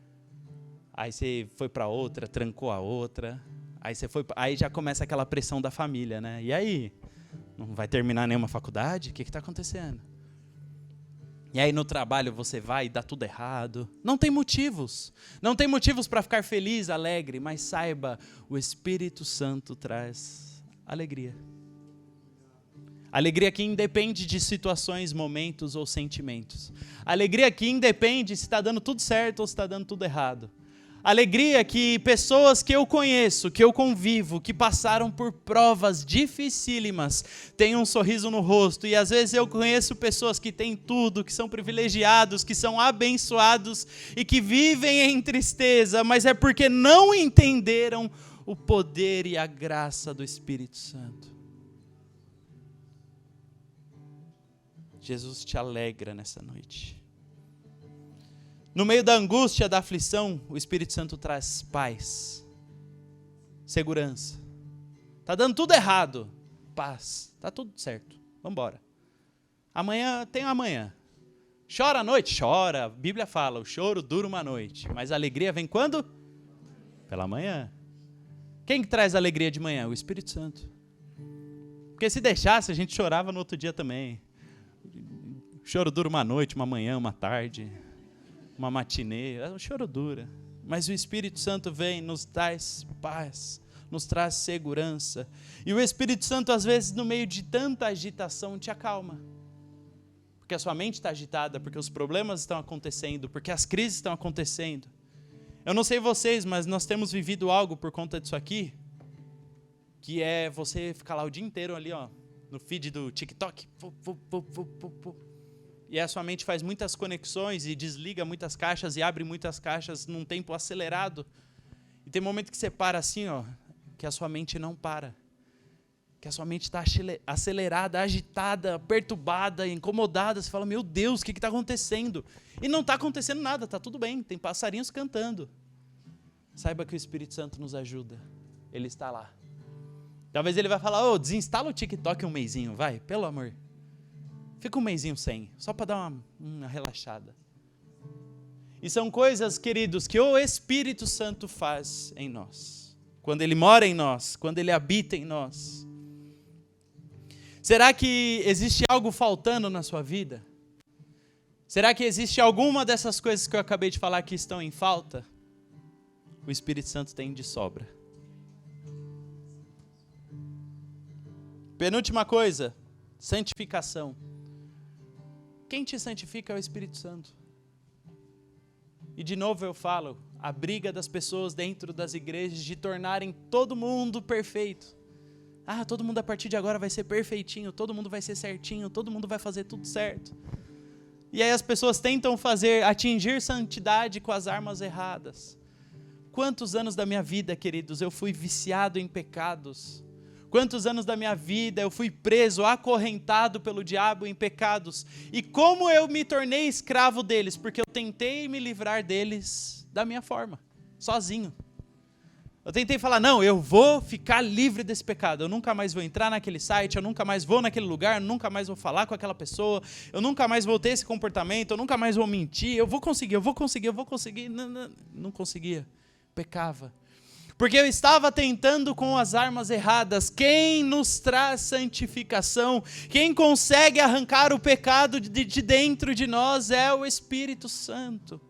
Aí você foi para outra, trancou a outra. Aí já começa aquela pressão da família, né? E aí? Não vai terminar nenhuma faculdade? O que está acontecendo? E aí no trabalho você vai e dá tudo errado. Não tem motivos. Não tem motivos para ficar feliz, alegre. Mas saiba, o Espírito Santo traz alegria. Alegria que independe de situações, momentos ou sentimentos. Alegria que independe se está dando tudo certo ou se está dando tudo errado. Alegria que pessoas que eu conheço, que eu convivo, que passaram por provas dificílimas, têm um sorriso no rosto. E às vezes eu conheço pessoas que têm tudo, que são privilegiados, que são abençoados e que vivem em tristeza, mas é porque não entenderam o poder e a graça do Espírito Santo. Jesus te alegra nessa noite. No meio da angústia, da aflição, o Espírito Santo traz paz, segurança. Está dando tudo errado, paz, está tudo certo, vamos embora. Amanhã tem amanhã. Chora à noite? Chora. A Bíblia fala, o choro dura uma noite, mas a alegria vem quando? Pela manhã. Quem que traz alegria de manhã? O Espírito Santo. Porque se deixasse, a gente chorava no outro dia também. O choro dura uma noite, uma manhã, uma tarde, uma matinê, o choro dura. Mas o Espírito Santo vem, nos traz paz, nos traz segurança. E o Espírito Santo, às vezes, no meio de tanta agitação, te acalma. Porque a sua mente está agitada, porque os problemas estão acontecendo, porque as crises estão acontecendo. Eu não sei vocês, mas nós temos vivido algo por conta disso aqui, que é você ficar lá o dia inteiro ali, ó, no feed do TikTok. E a sua mente faz muitas conexões e desliga muitas caixas e abre muitas caixas num tempo acelerado. E tem momento que você para assim, ó, que a sua mente não para. Que a sua mente está acelerada, agitada, perturbada, incomodada. Você fala, meu Deus, o que está acontecendo? E não está acontecendo nada, está tudo bem, tem passarinhos cantando. Saiba que o Espírito Santo nos ajuda, Ele está lá. Talvez Ele vai falar, desinstala o TikTok um mesinho, vai, pelo amor. Fica um mesinho sem, só para dar uma relaxada. E são coisas, queridos, que o Espírito Santo faz em nós. Quando Ele mora em nós, quando Ele habita em nós. Será que existe algo faltando na sua vida? Será que existe alguma dessas coisas que eu acabei de falar que estão em falta? O Espírito Santo tem de sobra. Penúltima coisa, santificação. Quem te santifica é o Espírito Santo. E de novo eu falo, a briga das pessoas dentro das igrejas de tornarem todo mundo perfeito. Todo mundo a partir de agora vai ser perfeitinho, todo mundo vai ser certinho, todo mundo vai fazer tudo certo. E aí as pessoas tentam atingir santidade com as armas erradas. Quantos anos da minha vida, queridos, eu fui viciado em pecados? Quantos anos da minha vida eu fui preso, acorrentado pelo diabo em pecados? E como eu me tornei escravo deles? Porque eu tentei me livrar deles da minha forma, sozinho. Eu tentei falar, não, eu vou ficar livre desse pecado. Eu nunca mais vou entrar naquele site, eu nunca mais vou naquele lugar, eu nunca mais vou falar com aquela pessoa, eu nunca mais vou ter esse comportamento, eu nunca mais vou mentir, eu vou conseguir. Não conseguia, pecava. Porque eu estava tentando com as armas erradas. Quem nos traz santificação, quem consegue arrancar o pecado de dentro de nós é o Espírito Santo.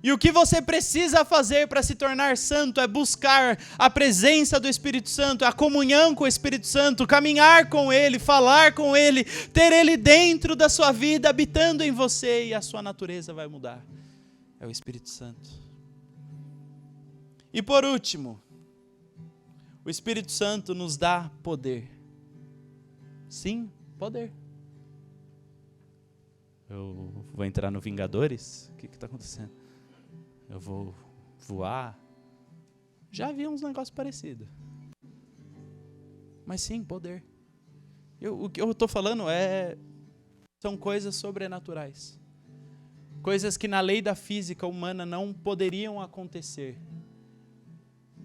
E o que você precisa fazer para se tornar santo é buscar a presença do Espírito Santo, a comunhão com o Espírito Santo, caminhar com Ele, falar com Ele, ter Ele dentro da sua vida, habitando em você, e a sua natureza vai mudar. É o Espírito Santo. E por último, o Espírito Santo nos dá poder. Sim, poder. Eu vou entrar no Vingadores? O que está acontecendo? Eu vou voar? Já vi uns negócios parecidos. Mas sim, poder. O que eu estou falando são coisas sobrenaturais. Coisas que na lei da física humana não poderiam acontecer.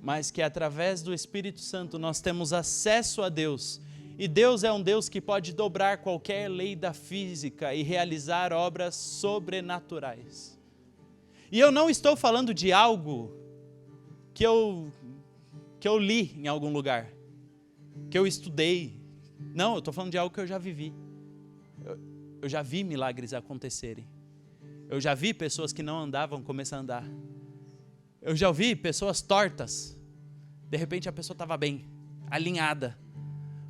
Mas que através do Espírito Santo nós temos acesso a Deus. E Deus é um Deus que pode dobrar qualquer lei da física e realizar obras sobrenaturais. E eu não estou falando de algo que eu li em algum lugar, que eu estudei, Não, eu estou falando de algo que eu já vivi. Eu já vi milagres acontecerem. Eu já vi pessoas que não andavam começar a andar. Eu já vi pessoas tortas. De repente a pessoa estava bem, alinhada.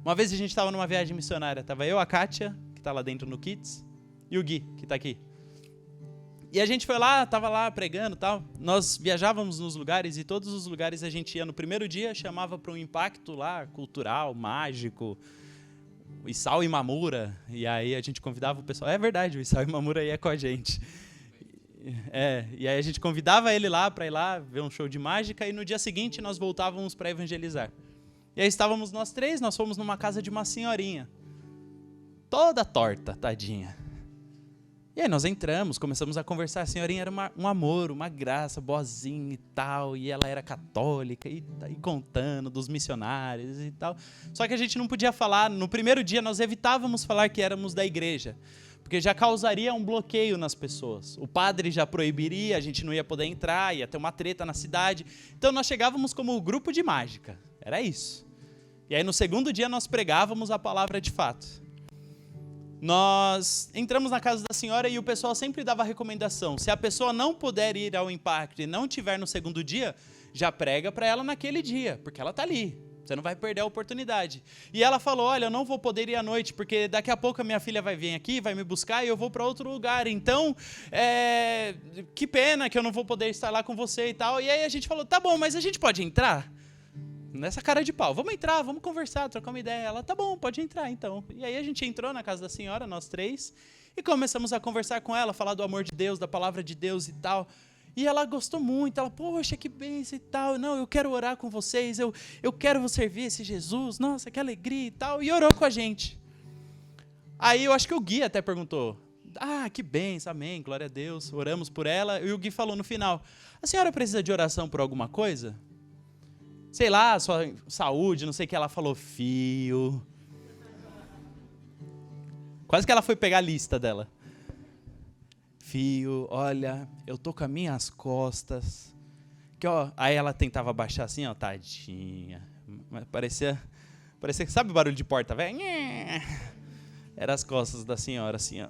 Uma vez a gente estava numa viagem missionária. Estava eu, a Kátia, que está lá dentro no Kids, e o Gui, que está aqui. E a gente foi lá, estava lá pregando e tal. Nós viajávamos nos lugares e todos os lugares a gente ia no primeiro dia, chamava para um impacto lá, cultural, mágico, o Isao Imamura. E aí a gente convidava o pessoal. É verdade, o Isao Imamura ia com a gente. E aí a gente convidava ele lá para ir lá ver um show de mágica e no dia seguinte nós voltávamos para evangelizar. E aí estávamos nós três, nós fomos numa casa de uma senhorinha, toda torta, tadinha. E aí nós entramos, começamos a conversar, a senhorinha era um amor, uma graça, boazinha e tal, e ela era católica, e contando dos missionários e tal. Só que a gente não podia falar, no primeiro dia nós evitávamos falar que éramos da igreja, porque já causaria um bloqueio nas pessoas. O padre já proibiria, a gente não ia poder entrar, ia ter uma treta na cidade. Então nós chegávamos como grupo de mágica, era isso. E aí no segundo dia nós pregávamos a palavra de fato. Nós entramos na casa da senhora e o pessoal sempre dava a recomendação. Se a pessoa não puder ir ao impacto e não tiver no segundo dia, já prega para ela naquele dia, porque ela está ali. Você não vai perder a oportunidade. E ela falou, olha, eu não vou poder ir à noite, porque daqui a pouco a minha filha vai vir aqui, vai me buscar e eu vou para outro lugar. Então, que pena que eu não vou poder estar lá com você e tal. E aí a gente falou, tá bom, mas a gente pode entrar? Nessa cara de pau, vamos entrar, vamos conversar, trocar uma ideia. Ela, tá bom, pode entrar então. E aí a gente entrou na casa da senhora, nós três, e começamos a conversar com ela, falar do amor de Deus, da palavra de Deus e tal. E ela gostou muito, ela, poxa, que bênção e tal. Não, eu quero orar com vocês, eu quero servir esse Jesus, nossa, que alegria e tal. E orou com a gente. Aí eu acho que o Gui até perguntou, que bênção, amém, glória a Deus. Oramos por ela, e o Gui falou no final, a senhora precisa de oração por alguma coisa? Sei lá, sua saúde, não sei o que, ela falou, fio. Quase que ela foi pegar a lista dela. Fio, olha, eu tô com as minhas costas. Que, ó, aí ela tentava baixar assim, ó, tadinha. Parecia, sabe o barulho de porta, velho? Era as costas da senhora, assim, ó.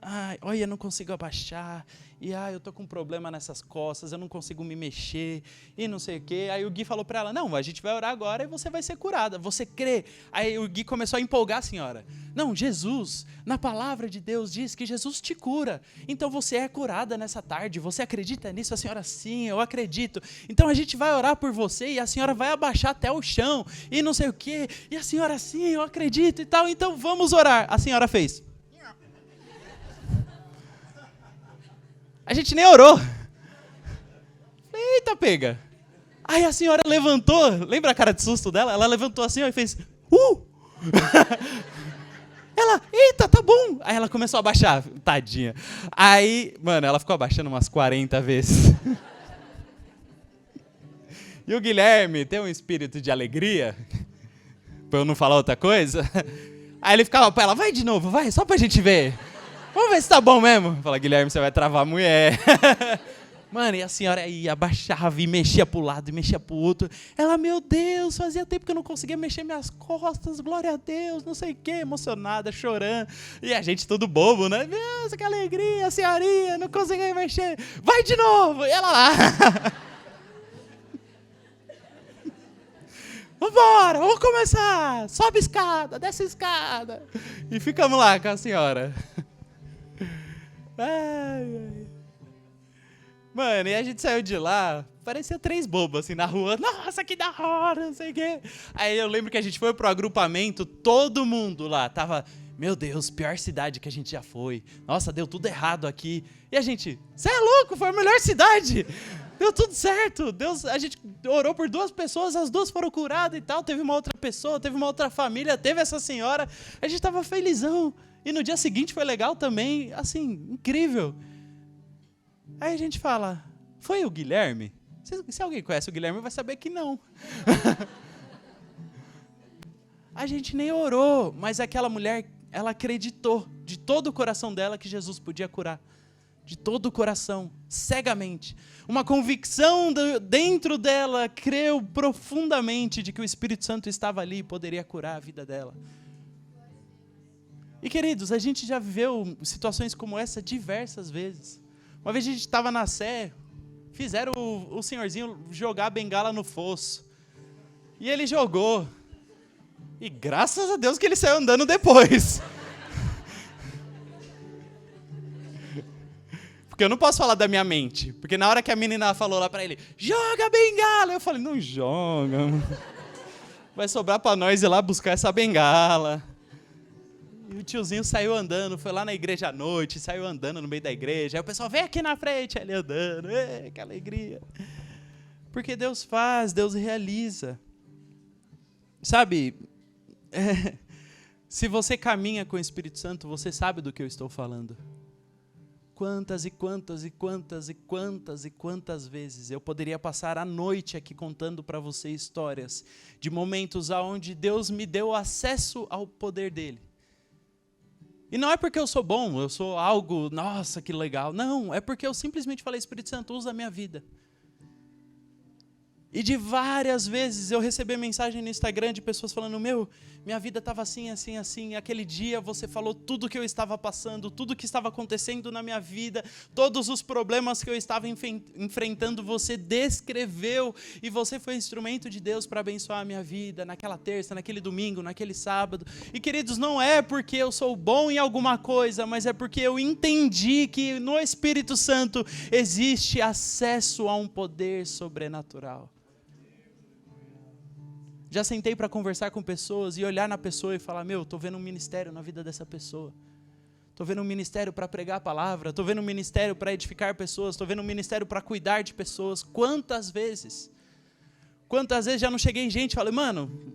Ai, olha, eu não consigo abaixar, e eu tô com um problema nessas costas, eu não consigo me mexer, e não sei o quê. Aí o Gui falou para ela, não, a gente vai orar agora e você vai ser curada, você crê? Aí o Gui começou a empolgar a senhora. Não, Jesus, na palavra de Deus diz que Jesus te cura, então você é curada nessa tarde, você acredita nisso? A senhora, sim, eu acredito. Então a gente vai orar por você e a senhora vai abaixar até o chão, e não sei o quê, e a senhora, sim, eu acredito e tal, então vamos orar. A senhora fez. A gente nem orou. Eita, pega. Aí a senhora levantou, lembra a cara de susto dela? Ela levantou assim ó, e fez, Ela, eita, tá bom. Aí ela começou a abaixar, tadinha. Aí, mano, ela ficou abaixando umas 40 vezes. E o Guilherme tem um espírito de alegria, pra eu não falar outra coisa. Aí ele ficava pra ela, vai de novo, vai, só pra gente ver. Vamos ver se tá bom mesmo. Fala, Guilherme, você vai travar a mulher. Mano, e a senhora ia, abaixava e mexia pro lado e mexia pro outro. Ela, meu Deus, fazia tempo que eu não conseguia mexer minhas costas, glória a Deus, não sei o quê, emocionada, chorando. E a gente tudo bobo, né? Nossa, que alegria, a senhorinha, não conseguia mexer. Vai de novo. E ela lá. Vambora, vamos começar. Sobe escada, desce escada. E ficamos lá com a senhora. Ai. Mano, e a gente saiu de lá, parecia 3 bobos assim na rua. Nossa, que da hora, não sei o quê. Aí eu lembro que a gente foi pro agrupamento, todo mundo lá tava, meu Deus, pior cidade que a gente já foi. Nossa, deu tudo errado aqui. E a gente, você é louco, foi a melhor cidade. Deu tudo certo. Deus, a gente orou por 2 pessoas, as 2 foram curadas e tal. Teve uma outra pessoa, teve uma outra família, teve essa senhora. A gente tava felizão. E no dia seguinte foi legal também, assim, incrível. Aí a gente fala, foi o Guilherme? Se alguém conhece o Guilherme, vai saber que não. A gente nem orou, mas aquela mulher, ela acreditou de todo o coração dela que Jesus podia curar. De todo o coração, cegamente. Uma convicção dentro dela, creu profundamente de que o Espírito Santo estava ali e poderia curar a vida dela. E queridos, a gente já viveu situações como essa diversas vezes. Uma vez a gente estava na Sé, fizeram o senhorzinho jogar a bengala no fosso. E ele jogou. E graças a Deus que ele saiu andando depois. Porque eu não posso falar da minha mente. Porque na hora que a menina falou lá pra ele, joga a bengala, eu falei, não joga. Vai sobrar pra nós ir lá buscar essa bengala. E o tiozinho saiu andando, foi lá na igreja à noite, saiu andando no meio da igreja. Aí o pessoal, vem aqui na frente, ele andando, que alegria. Porque Deus faz, Deus realiza. Sabe, se você caminha com o Espírito Santo, você sabe do que eu estou falando. Quantas e quantas e quantas e quantas e quantas vezes eu poderia passar a noite aqui contando para você histórias de momentos onde Deus me deu acesso ao poder dele. E não é porque eu sou bom, eu sou algo, nossa, que legal. Não, é porque eu simplesmente falei, Espírito Santo, usa a minha vida. E de várias vezes eu recebi mensagem no Instagram de pessoas falando, minha vida estava assim, assim, assim. Aquele dia você falou tudo que eu estava passando, tudo que estava acontecendo na minha vida, todos os problemas que eu estava enfrentando, você descreveu e você foi instrumento de Deus para abençoar a minha vida, naquela terça, naquele domingo, naquele sábado. E queridos, não é porque eu sou bom em alguma coisa, mas é porque eu entendi que no Espírito Santo existe acesso a um poder sobrenatural. Já sentei para conversar com pessoas e olhar na pessoa e falar, estou vendo um ministério na vida dessa pessoa. Estou vendo um ministério para pregar a palavra, estou vendo um ministério para edificar pessoas, estou vendo um ministério para cuidar de pessoas. Quantas vezes já não cheguei em gente e falei,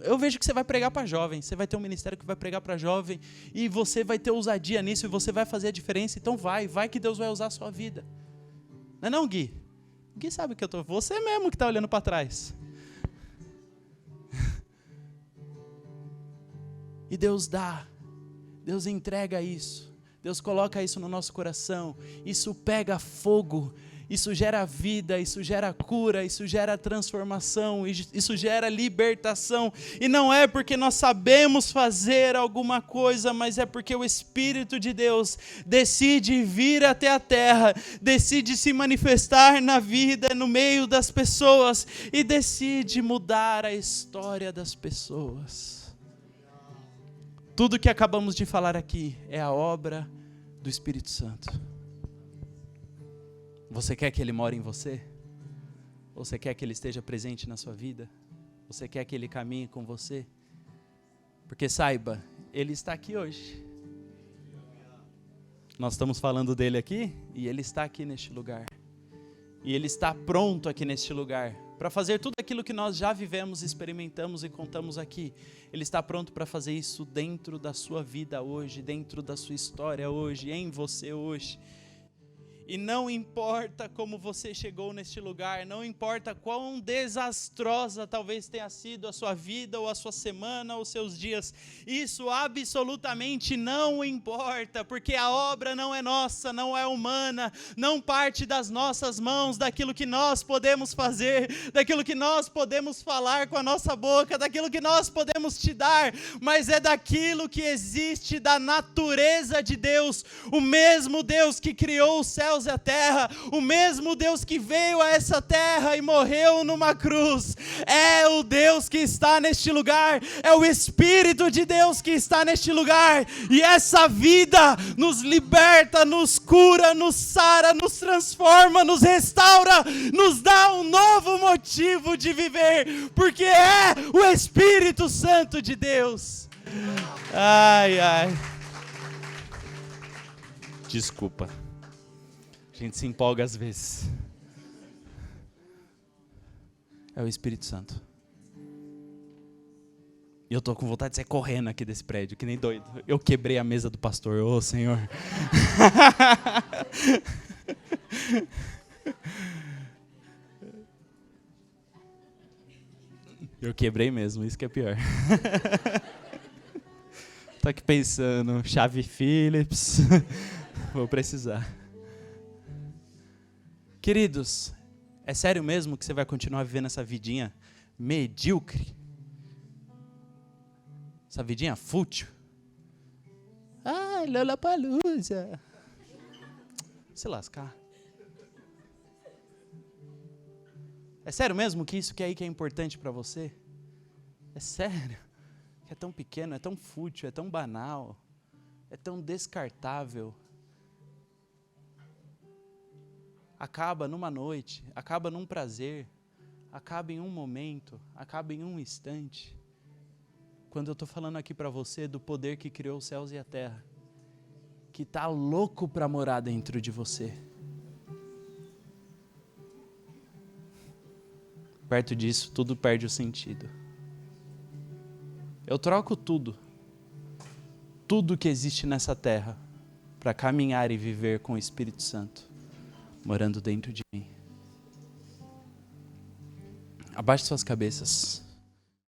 eu vejo que você vai pregar para jovem, você vai ter um ministério que vai pregar para jovem e você vai ter ousadia nisso e você vai fazer a diferença, então vai que Deus vai usar a sua vida. Não, Gui? Gui sabe o que eu estou, você mesmo que está olhando para trás. E Deus dá, Deus entrega isso, Deus coloca isso no nosso coração, isso pega fogo, isso gera vida, isso gera cura, isso gera transformação, isso gera libertação. E não é porque nós sabemos fazer alguma coisa, mas é porque o Espírito de Deus decide vir até a terra, decide se manifestar na vida, no meio das pessoas e decide mudar a história das pessoas. Tudo que acabamos de falar aqui é a obra do Espírito Santo. Você quer que Ele more em você? Você quer que Ele esteja presente na sua vida? Você quer que Ele caminhe com você? Porque saiba, Ele está aqui hoje. Nós estamos falando dEle aqui e Ele está aqui neste lugar. E Ele está pronto aqui neste lugar para fazer tudo aquilo que nós já vivemos, experimentamos e contamos aqui. Ele está pronto para fazer isso dentro da sua vida hoje, dentro da sua história hoje, em você hoje. E não importa como você chegou neste lugar, não importa quão desastrosa talvez tenha sido a sua vida, ou a sua semana, ou os seus dias, isso absolutamente não importa, porque a obra não é nossa, não é humana, não parte das nossas mãos, daquilo que nós podemos fazer, daquilo que nós podemos falar com a nossa boca, daquilo que nós podemos te dar, mas é daquilo que existe da natureza de Deus, o mesmo Deus que criou os céus e a terra, o mesmo Deus que veio a essa terra e morreu numa cruz, é o Deus que está neste lugar, é o Espírito de Deus que está neste lugar, e essa vida nos liberta, nos cura, nos sara, nos transforma, nos restaura, nos dá um novo motivo de viver, porque é o Espírito Santo de Deus. Ai, ai. Desculpa. A gente se empolga às vezes. É o Espírito Santo. E eu tô com vontade de sair correndo aqui desse prédio, que nem doido. Eu quebrei a mesa do pastor, ô Senhor. Eu quebrei mesmo, isso que é pior. Tô aqui pensando, chave Phillips, vou precisar. Queridos, é sério mesmo que você vai continuar vivendo essa vidinha medíocre? Essa vidinha fútil? Ai, Lollapalooza. Se lascar. É sério mesmo que isso que é importante para você? É sério? Que é tão pequeno, é tão fútil, é tão banal, é tão descartável. Acaba numa noite, acaba num prazer, acaba em um momento, acaba em um instante. Quando eu estou falando aqui para você do poder que criou os céus e a terra, que está louco para morar dentro de você. Perto disso, tudo perde o sentido. Eu troco tudo que existe nessa terra, para caminhar e viver com o Espírito Santo, morando dentro de mim. Abaixe suas cabeças.